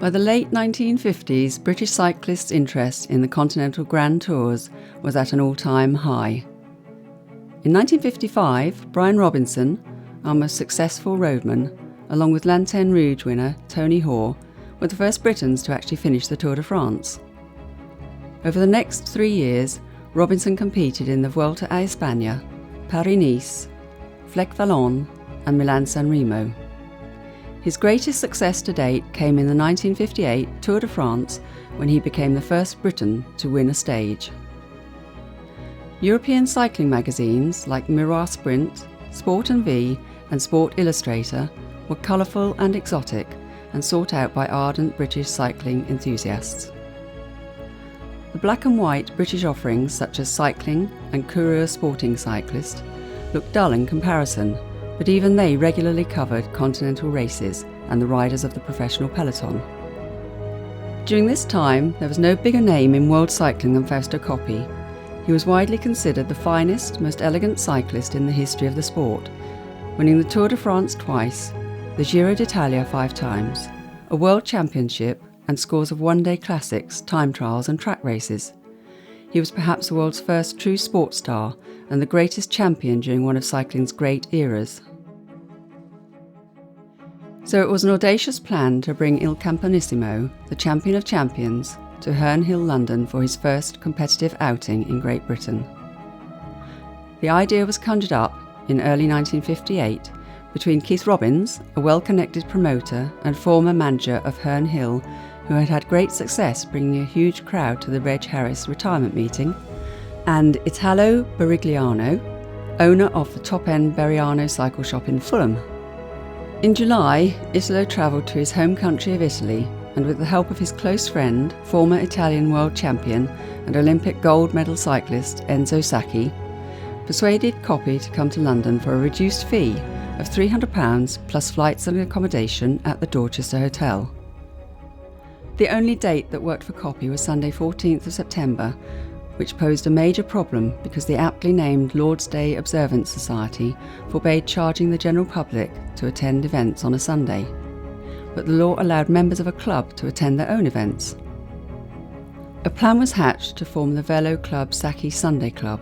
By the late 1950s, British cyclists' interest in the Continental Grand Tours was at an all-time high. In 1955, Brian Robinson, our most successful roadman, along with Lanterne Rouge winner Tony Hoare, were the first Britons to actually finish the Tour de France. Over the next 3 years, Robinson competed in the Vuelta a España, Paris-Nice, Flèche Wallonne and Milan-San Remo. His greatest success to date came in the 1958 Tour de France, when he became the first Briton to win a stage. European cycling magazines like Miroir Sprint, Sport & Vie and Sport Illustrator were colourful and exotic and sought out by ardent British cycling enthusiasts. The black and white British offerings such as Cycling and Coureur Sporting Cyclist looked dull in comparison, but even they regularly covered continental races and the riders of the professional peloton. During this time, there was no bigger name in world cycling than Fausto Coppi. He was widely considered the finest, most elegant cyclist in the history of the sport, winning the Tour de France twice, the Giro d'Italia 5 times, a world championship and scores of one-day classics, time trials and track races. He was perhaps the world's first true sports star and the greatest champion during one of cycling's great eras. So it was an audacious plan to bring Il Campionissimo, the champion of champions, to Herne Hill, London for his first competitive outing in Great Britain. The idea was conjured up in early 1958 between Keith Robbins, a well-connected promoter and former manager of Herne Hill, who had had great success bringing a huge crowd to the Reg Harris retirement meeting, and Italo Barigliano, owner of the top-end Barigliano cycle shop in Fulham. In July, Italo travelled to his home country of Italy and with the help of his close friend, former Italian world champion and Olympic gold medal cyclist Enzo Sacchi, persuaded Coppi to come to London for a reduced fee of £300 plus flights and accommodation at the Dorchester Hotel. The only date that worked for Coppi was Sunday 14th of September, which posed a major problem because the aptly named Lord's Day Observance Society forbade charging the general public to attend events on a Sunday, but the law allowed members of a club to attend their own events. A plan was hatched to form the Velo Club Sacchi Sunday Club.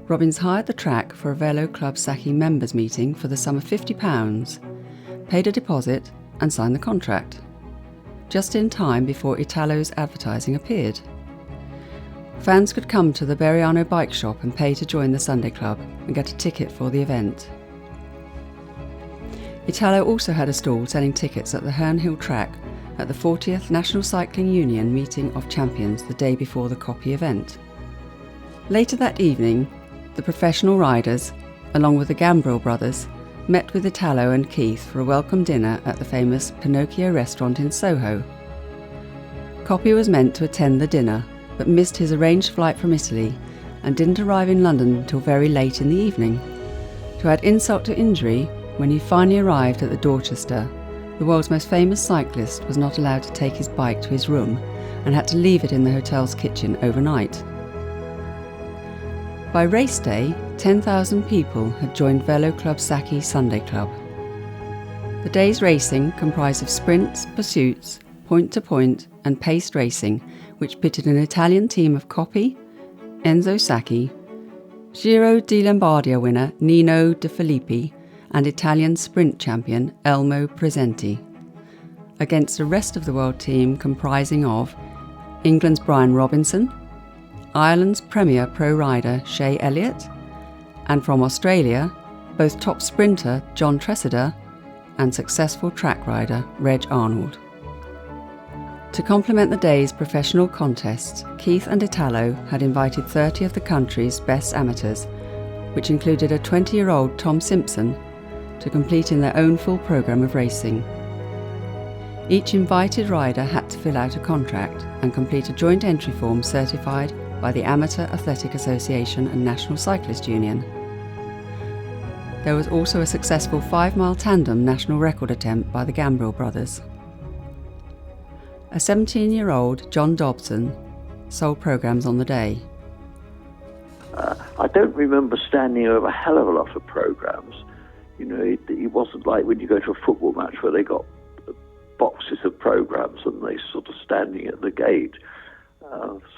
Robbins hired the track for a Velo Club Sacchi members meeting for the sum of £50, paid a deposit and signed the contract, just in time before Italo's advertising appeared. Fans could come to the Barigliano bike shop and pay to join the Sunday Club and get a ticket for the event. Italo also had a stall selling tickets at the Herne Hill track at the 40th National Cycling Union Meeting of Champions the day before the Coppi event. Later that evening, the professional riders, along with the Gambrill brothers, met with Italo and Keith for a welcome dinner at the famous Pinocchio restaurant in Soho. Coppi was meant to attend the dinner, but missed his arranged flight from Italy and didn't arrive in London until very late in the evening. To add insult to injury, when he finally arrived at the Dorchester, the world's most famous cyclist was not allowed to take his bike to his room and had to leave it in the hotel's kitchen overnight. By race day, 10,000 people had joined Velo Club Sacchi Sunday Club. The day's racing comprised of sprints, pursuits, point-to-point and paced racing, which pitted an Italian team of Coppi, Enzo Sacchi, Giro di Lombardia winner Nino De Filippi and Italian sprint champion Elmo Presenti, against the rest of the world team comprising of England's Brian Robinson, Ireland's premier pro rider Shea Elliott, and from Australia, both top sprinter John Tressida and successful track rider Reg Arnold. To complement the day's professional contests, Keith and Italo had invited 30 of the country's best amateurs, which included a 20-year-old Tom Simpson, to complete in their own full programme of racing. Each invited rider had to fill out a contract and complete a joint entry form certified by the Amateur Athletic Association and National Cyclist Union. There was also a successful 5-mile tandem national record attempt by the Gambrill brothers. A 17-year-old John Dobson sold programmes on the day. I don't remember standing over a hell of a lot of programmes. You know, it wasn't like when you go to a football match where they got boxes of programmes and they sort of standing at the gate.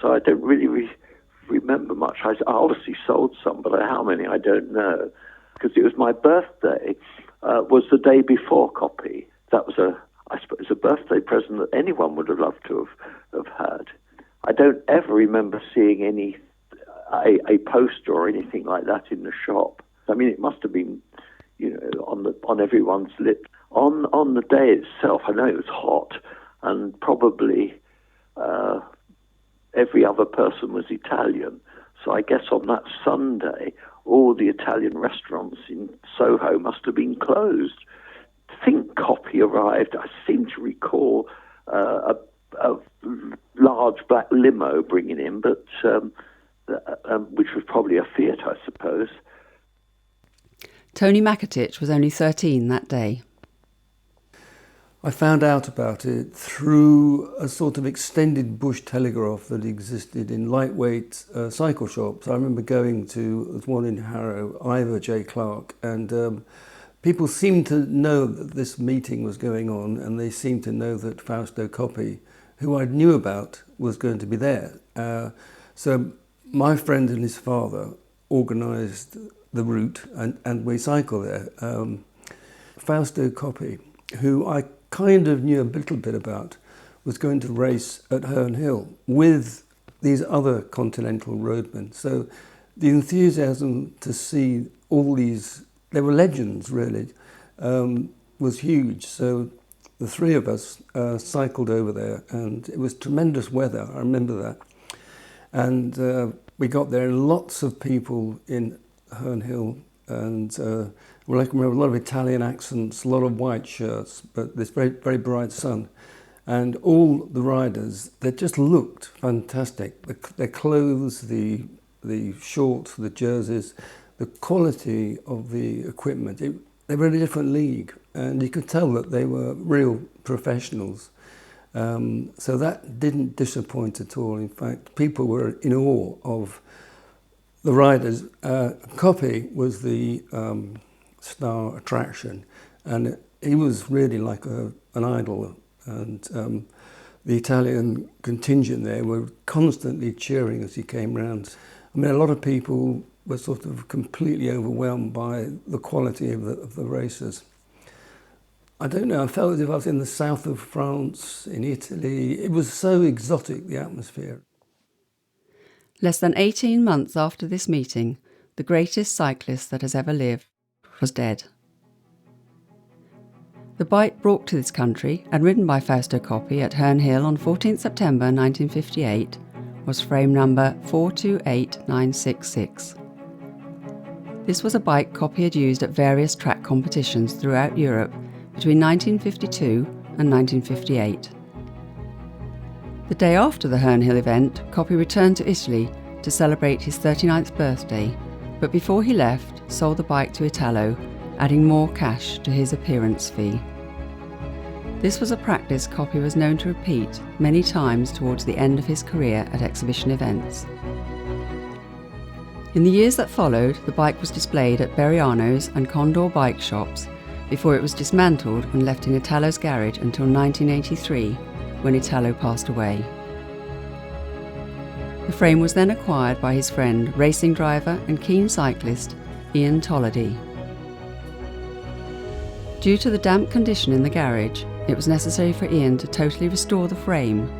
So I don't really remember much. I obviously sold some, but how many I don't know, because it was my birthday. Was the day before Coppi. That was I suppose a birthday present that anyone would have loved to have had. I don't ever remember seeing a poster or anything like that in the shop. I mean, it must have been, on everyone's lips. On the day itself, I know it was hot, and probably every other person was Italian. So I guess on that Sunday, all the Italian restaurants in Soho must have been closed. I think Coppi arrived. I seem to recall a large black limo bringing him, but which was probably a Fiat, I suppose. Tony Makatich was only 13 that day. I found out about it through a sort of extended bush telegraph that existed in lightweight cycle shops. I remember going to one in Harrow, Ivor J. Clark, and people seemed to know that this meeting was going on, and they seemed to know that Fausto Coppi, who I knew about, was going to be there. So my friend and his father organised the route, and we cycled there. Fausto Coppi, who I kind of knew a little bit about, was going to race at Herne Hill with these other continental roadmen. So the enthusiasm to see all these, they were legends really, was huge. So the three of us cycled over there, and it was tremendous weather, I remember that. And we got there, and lots of people in Herne Hill, and I can remember a lot of Italian accents, a lot of white shirts, but this very, very bright sun. And all the riders, they just looked fantastic. Their clothes, the shorts, the jerseys, the quality of the equipment, they were in a different league. And you could tell that they were real professionals. So that didn't disappoint at all. In fact, people were in awe of the riders. Coppi was the star attraction, and he was really like an idol, and the Italian contingent there were constantly cheering as he came round. I mean, a lot of people were sort of completely overwhelmed by the quality of the races. I don't know, I felt as if I was in the south of France, in Italy. It was so exotic, the atmosphere. Less than 18 months after this meeting, the greatest cyclist that has ever lived was dead. The bike brought to this country and ridden by Fausto Coppi at Herne Hill on 14 September 1958 was frame number 428966. This was a bike Coppi had used at various track competitions throughout Europe between 1952 and 1958. The day after the Herne Hill event, Coppi returned to Italy to celebrate his 39th birthday, but before he left, sold the bike to Italo, adding more cash to his appearance fee. This was a practice Coppi was known to repeat many times towards the end of his career at exhibition events. In the years that followed, the bike was displayed at Beriano's and Condor bike shops before it was dismantled and left in Italo's garage until 1983, when Italo passed away. The frame was then acquired by his friend, racing driver and keen cyclist Ian Tollady. Due to the damp condition in the garage, it was necessary for Ian to totally restore the frame,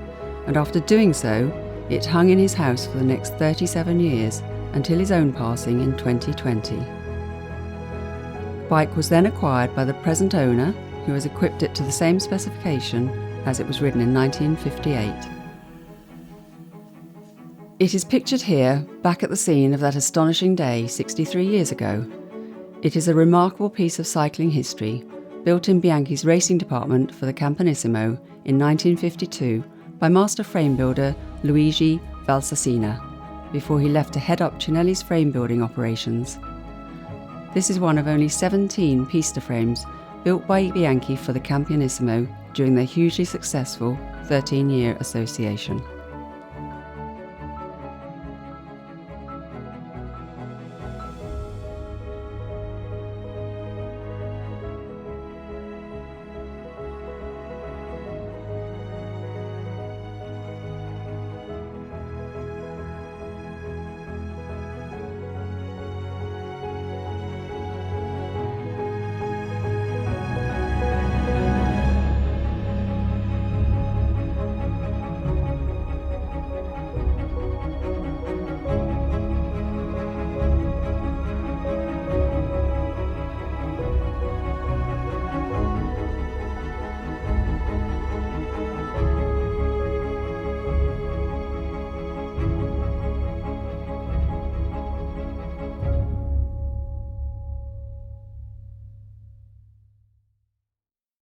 and after doing so, it hung in his house for the next 37 years until his own passing in 2020. The bike was then acquired by the present owner, who has equipped it to the same specification as it was ridden in 1958. It is pictured here, back at the scene of that astonishing day 63 years ago. It is a remarkable piece of cycling history, built in Bianchi's racing department for the Campanissimo in 1952 by master frame builder Luigi Valsassina, before he left to head up Cinelli's frame building operations. This is one of only 17 pista frames built by Bianchi for the Campanissimo during their hugely successful 13-year association.